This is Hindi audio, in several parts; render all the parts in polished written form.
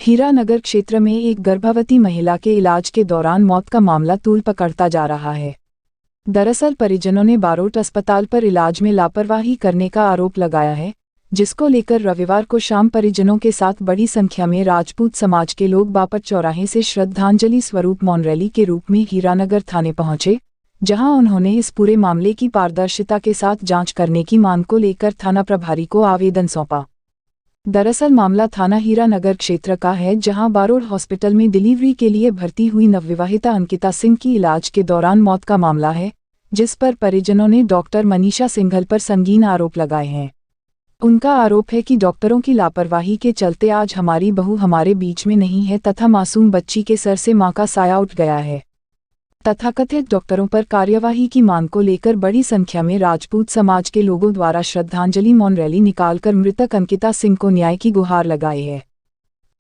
हीरानगर क्षेत्र में एक गर्भवती महिला के इलाज के दौरान मौत का मामला तूल पकड़ता जा रहा है। दरअसल परिजनों ने बारोट अस्पताल पर इलाज में लापरवाही करने का आरोप लगाया है, जिसको लेकर रविवार को शाम परिजनों के साथ बड़ी संख्या में राजपूत समाज के लोग बापट चौराहे से श्रद्धांजलि स्वरूप मौन रैली के रूप में हीरानगर थाने पहुंचे, जहां उन्होंने इस पूरे मामले की पारदर्शिता के साथ जांच करने की मांग को लेकर थाना प्रभारी को आवेदन सौंपा। दरअसल मामला थाना हीरानगर क्षेत्र का है, जहां बारोट हॉस्पिटल में डिलीवरी के लिए भर्ती हुई नवविवाहिता अंकिता सिंह की इलाज के दौरान मौत का मामला है, जिस पर परिजनों ने डॉक्टर मनीषा सिंघल पर संगीन आरोप लगाए हैं। उनका आरोप है कि डॉक्टरों की लापरवाही के चलते आज हमारी बहू हमारे बीच में नहीं है तथा मासूम बच्ची के सर से मां का साया उठ गया है। तथाकथित डॉक्टरों पर कार्यवाही की मांग को लेकर बड़ी संख्या में राजपूत समाज के लोगों द्वारा श्रद्धांजलि मौन रैली निकालकर मृतक अंकिता सिंह को न्याय की गुहार लगाई है।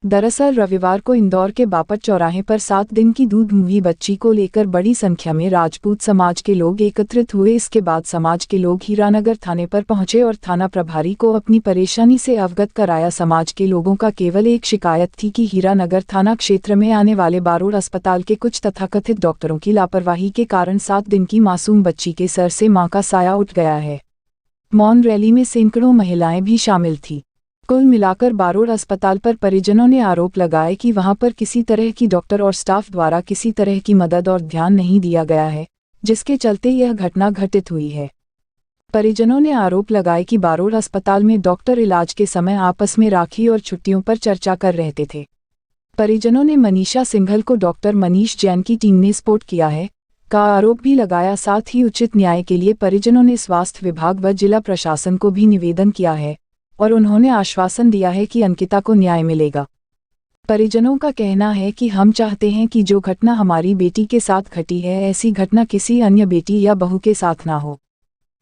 दरअसल रविवार को इंदौर के बापट चौराहे पर 7 दिन की दूध मुही बच्ची को लेकर बड़ी संख्या में राजपूत समाज के लोग एकत्रित हुए। इसके बाद समाज के लोग हीरानगर थाने पर पहुंचे और थाना प्रभारी को अपनी परेशानी से अवगत कराया। समाज के लोगों का केवल एक शिकायत थी कि हीरानगर थाना क्षेत्र में आने वाले बारोट अस्पताल के कुछ तथाकथित डॉक्टरों की लापरवाही के कारण 7 दिन की मासूम बच्ची के सर से मां का साया उठ गया है। मौन रैली में सैकड़ों महिलाएं भी शामिल थी। कुल मिलाकर बारोट अस्पताल पर परिजनों ने आरोप लगाए कि वहां पर किसी तरह की डॉक्टर और स्टाफ द्वारा किसी तरह की मदद और ध्यान नहीं दिया गया है, जिसके चलते यह घटना घटित हुई है। परिजनों ने आरोप लगाए कि बारोट अस्पताल में डॉक्टर इलाज के समय आपस में राखी और छुट्टियों पर चर्चा कर रहते थे। परिजनों ने मनीषा सिंघल को डॉक्टर मनीष जैन की टीम ने सपोर्ट किया है का आरोप भी लगाया। साथ ही उचित न्याय के लिए परिजनों ने स्वास्थ्य विभाग व जिला प्रशासन को भी निवेदन किया है और उन्होंने आश्वासन दिया है कि अंकिता को न्याय मिलेगा। परिजनों का कहना है कि हम चाहते हैं कि जो घटना हमारी बेटी के साथ घटी है, ऐसी घटना किसी अन्य बेटी या बहू के साथ ना हो।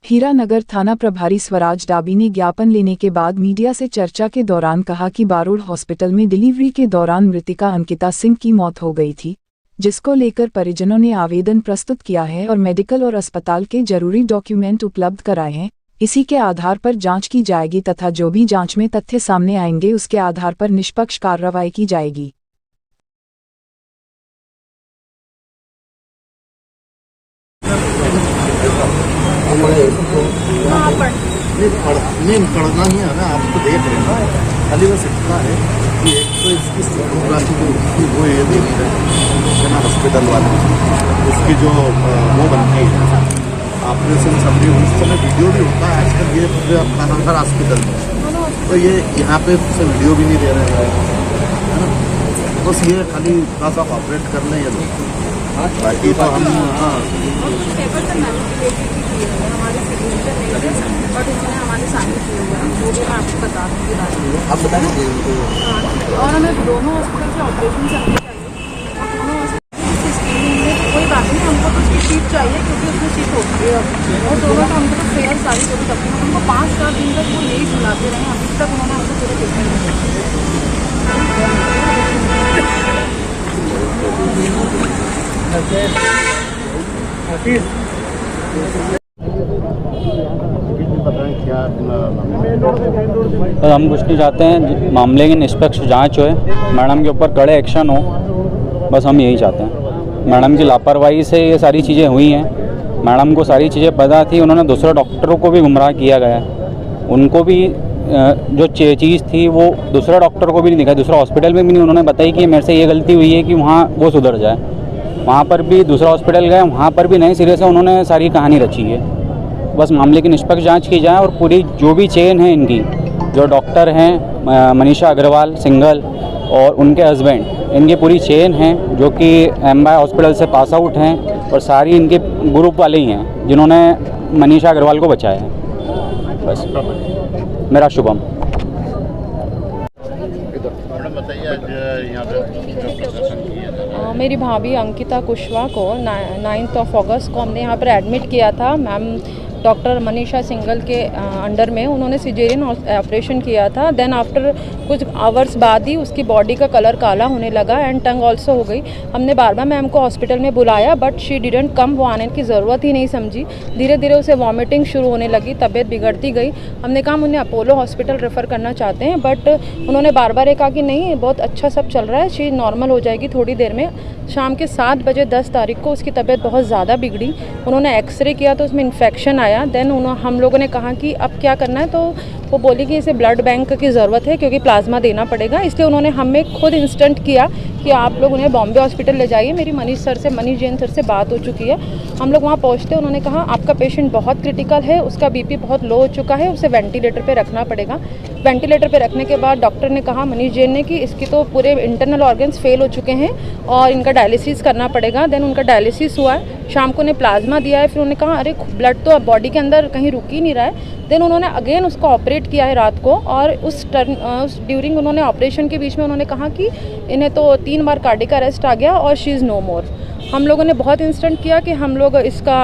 हीरानगर थाना प्रभारी स्वराज डाबी ने ज्ञापन लेने के बाद मीडिया से चर्चा के दौरान कहा कि बारोट हॉस्पिटल में डिलीवरी के दौरान मृतिका अंकिता सिंह की मौत हो गई थी, जिसको लेकर परिजनों ने आवेदन प्रस्तुत किया है और मेडिकल और अस्पताल के जरूरी डॉक्यूमेंट उपलब्ध कराए हैं। इसी के आधार पर जांच की जाएगी तथा जो भी जांच में तथ्य सामने आएंगे उसके आधार पर निष्पक्ष कार्रवाई की जाएगी। नहीं पढ़ना ही है ना, आप तो देख रहे हैं। खाली बस इतना है कि एक तो इसकी सोनोग्राफी वो ये देख रहे हैं ना हॉस्पिटल वाले, उसकी जो वो बनती है ऑपरेशन सबरी, उस समय वीडियो भी होता है। आजकल ये पूरे अपना हर हॉस्पिटल में तो ये यहाँ पे से वीडियो भी नहीं दे रहे हैं, है ना। बस ये खाली थोड़ा सा ऑपरेट कर लें ये लोग, बाकी तो हम आप बताएंगे और हमें दोनों हॉस्पिटल से ऑपरेशन चाहिए। कोई बात नहीं, हमको तो उसकी शीट चाहिए क्योंकि उसमें शीट होती है और दोनों का हमको तो फेयर सारी चीज़ें करते हैं। हमको 5-4 दिन तक वो यही सुनाते रहे, अभी तक उन्होंने हमको पूरे देखा तो हम कुछ नहीं चाहते हैं, मामले की निष्पक्ष जांच हो, मैडम के ऊपर कड़े एक्शन हो, बस हम यही चाहते हैं। मैडम की लापरवाही से ये सारी चीज़ें हुई हैं। मैडम को सारी चीज़ें पता थी, उन्होंने दूसरे डॉक्टरों को भी गुमराह किया गया, उनको भी जो चीज़ थी वो दूसरे डॉक्टर को भी नहीं दिखाई, दूसरा हॉस्पिटल में भी नहीं उन्होंने बताई कि मेरे से ये गलती हुई है कि वहाँ वो सुधर जाए। वहाँ पर भी दूसरा हॉस्पिटल गए, वहाँ पर भी नए सिरे से उन्होंने सारी कहानी रची है। बस मामले की निष्पक्ष जांच की जाए और पूरी जो भी चेन है इनकी, जो डॉक्टर हैं मनीषा अग्रवाल सिंघल और उनके हस्बैंड, इनकी पूरी चेन है जो कि एमबाई हॉस्पिटल से पास आउट हैं और सारी इनके ग्रुप वाले ही हैं जिन्होंने मनीषा अग्रवाल को बचाया है। बस मेरा शुभम। मेरी भाभी अंकिता कुशवाहा को 9 अगस्त को हमने यहाँ पर एडमिट किया था। मैम डॉक्टर मनीषा सिंगल के अंडर में उन्होंने सिजेरियन ऑपरेशन किया था। देन आफ्टर कुछ आवर्स बाद ही उसकी बॉडी का कलर काला होने लगा एंड टंग ऑल्सो हो गई। हमने बार बार मैम को हॉस्पिटल में बुलाया बट शी डिडंट कम, वो आने की ज़रूरत ही नहीं समझी। धीरे धीरे उसे वॉमिटिंग शुरू होने लगी, तबीयत बिगड़ती गई। हमने कहा उन्हें अपोलो हॉस्पिटल रेफ़र करना चाहते हैं बट उन्होंने बार बार ये कहा कि नहीं, बहुत अच्छा सब चल रहा है, शी नॉर्मल हो जाएगी थोड़ी देर में। शाम के 7 बजे 10 तारीख को उसकी तबीयत बहुत ज़्यादा बिगड़ी। उन्होंने एक्सरे किया तो उसमें इन्फेक्शन आया। देन हम लोगों ने कहा कि अब क्या करना है, तो वो बोली कि इसे ब्लड बैंक की ज़रूरत है क्योंकि प्लाज्मा देना पड़ेगा। इसलिए उन्होंने हमें खुद इंस्टेंट किया कि आप लोग उन्हें बॉम्बे हॉस्पिटल ले जाइए। मेरी मनीष जैन सर से बात हो चुकी है। हम लोग वहाँ पहुँचते, उन्होंने कहा आपका पेशेंट बहुत क्रिटिकल है, उसका बीपी बहुत लो हो चुका है, उसे वेंटिलेटर पे रखना पड़ेगा। वेंटिलेटर पे रखने के बाद डॉक्टर ने कहा, मनीष जैन ने, कि इसकी तो पूरे इंटरनल ऑर्गन्स फेल हो चुके हैं और इनका डायलिसिस करना पड़ेगा। देन उनका डायलिसिस हुआ है, शाम को उन्हें प्लाज्मा दिया है। फिर उन्होंने कहा अरे ब्लड तो अब बॉडी के अंदर कहीं रुक ही नहीं रहा है। देन उन्होंने अगेन उसको ऑपरेट किया है रात को और उस ड्यूरिंग उन्होंने ऑपरेशन के बीच में उन्होंने कहा कि इन्हें तो 3 बार कार्डियक अरेस्ट आ गया और शी इज़ नो मोर। हम लोगों ने बहुत इंस्टेंट किया कि हम लोग इसका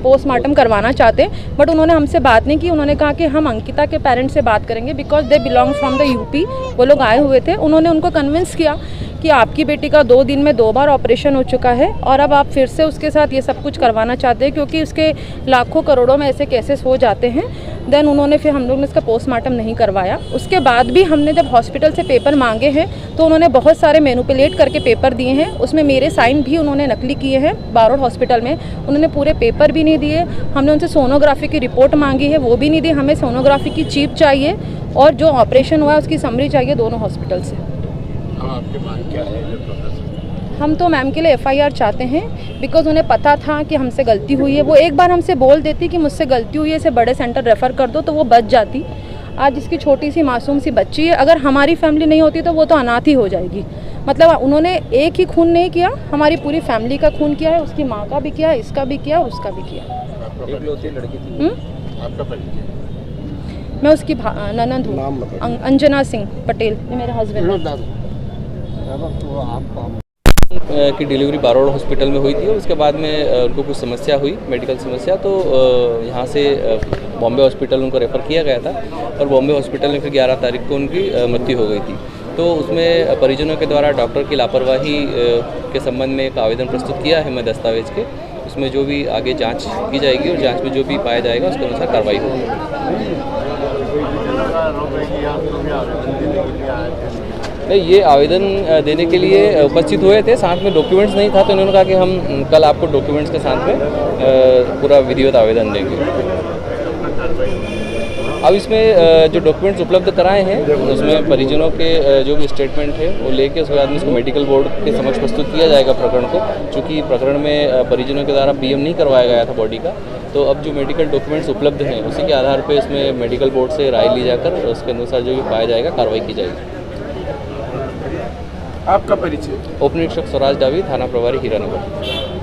पोस्टमार्टम करवाना चाहते, बट उन्होंने हमसे बात नहीं की। उन्होंने कहा कि हम अंकिता के पेरेंट्स से बात करेंगे because they belong from the UP, वो लोग आए हुए थे। उन्होंने उनको कन्विंस किया कि आपकी बेटी का 2 दिन में 2 बार ऑपरेशन हो चुका है और अब आप फिर से उसके साथ ये सब कुछ करवाना चाहते हैं क्योंकि उसके लाखों करोड़ों में ऐसे केसेस हो जाते हैं। देन उन्होंने फिर हम लोग ने इसका पोस्टमार्टम नहीं करवाया। उसके बाद भी हमने जब हॉस्पिटल से पेपर मांगे हैं तो उन्होंने बहुत सारे मैनिपुलेट करके पेपर दिए हैं। उसमें मेरे साइन भी उन्होंने नकली किए हैं बारोड हॉस्पिटल में। उन्होंने पूरे पेपर भी नहीं दिए। हमने उनसे सोनोग्राफी की रिपोर्ट मांगी है, वो भी नहीं दी। हमें सोनोग्राफी की चिप चाहिए और जो ऑपरेशन हुआ है उसकी समरी चाहिए दोनों हॉस्पिटल से। आपकी मांग क्या है? हम तो मैम के लिए FIR चाहते हैं बिकॉज उन्हें पता था कि हमसे गलती हुई है। वो एक बार हमसे बोल देती कि मुझसे गलती हुई है, इसे बड़े सेंटर रेफ़र कर दो, तो वो बच जाती। आज इसकी छोटी सी मासूम सी बच्ची है, अगर हमारी फैमिली नहीं होती तो वो तो अनाथ ही हो जाएगी। मतलब उन्होंने एक ही खून नहीं किया, हमारी पूरी फैमिली का खून किया है। उसकी माँ का भी किया, इसका भी किया, उसका भी किया। लड़की थी। आपका परिचय? मैं उसकी ननद हूँ, अंजना सिंह पटेल, ये मेरे हस्बैंड। की डिलीवरी बारोड हॉस्पिटल में हुई थी और उसके बाद में उनको कुछ समस्या हुई, मेडिकल समस्या, तो यहाँ से बॉम्बे हॉस्पिटल उनको रेफ़र किया गया था और बॉम्बे हॉस्पिटल में फिर 11 तारीख को उनकी मृत्यु हो गई थी। तो उसमें परिजनों के द्वारा डॉक्टर की लापरवाही के संबंध में एक आवेदन प्रस्तुत किया है मैं दस्तावेज के। उसमें जो भी आगे जांच की जाएगी और जांच में जो भी पाया जाएगा उसके अनुसार कार्रवाई होगी। नहीं, ये आवेदन देने के लिए उपस्थित हुए थे, साथ में डॉक्यूमेंट्स नहीं था, तो इन्होंने कहा कि हम कल आपको डॉक्यूमेंट्स के साथ में पूरा विधिवत आवेदन देंगे। अब इसमें जो डॉक्यूमेंट्स उपलब्ध कराए हैं उसमें परिजनों के जो भी स्टेटमेंट है वो लेके उसके बाद में इसको मेडिकल बोर्ड के समक्ष प्रस्तुत किया जाएगा प्रकरण को। चूँकि प्रकरण में परिजनों के द्वारा PM नहीं करवाया गया था बॉडी का, तो अब जो मेडिकल डॉक्यूमेंट्स उपलब्ध हैं उसी के आधार पर इसमें मेडिकल बोर्ड से राय ली जाकर उसके अनुसार जो भी पाया जाएगा कार्रवाई की जाएगी। आपका परिचय? उप निरीक्षक स्वराज डावी, थाना प्रभारी हीरानगर।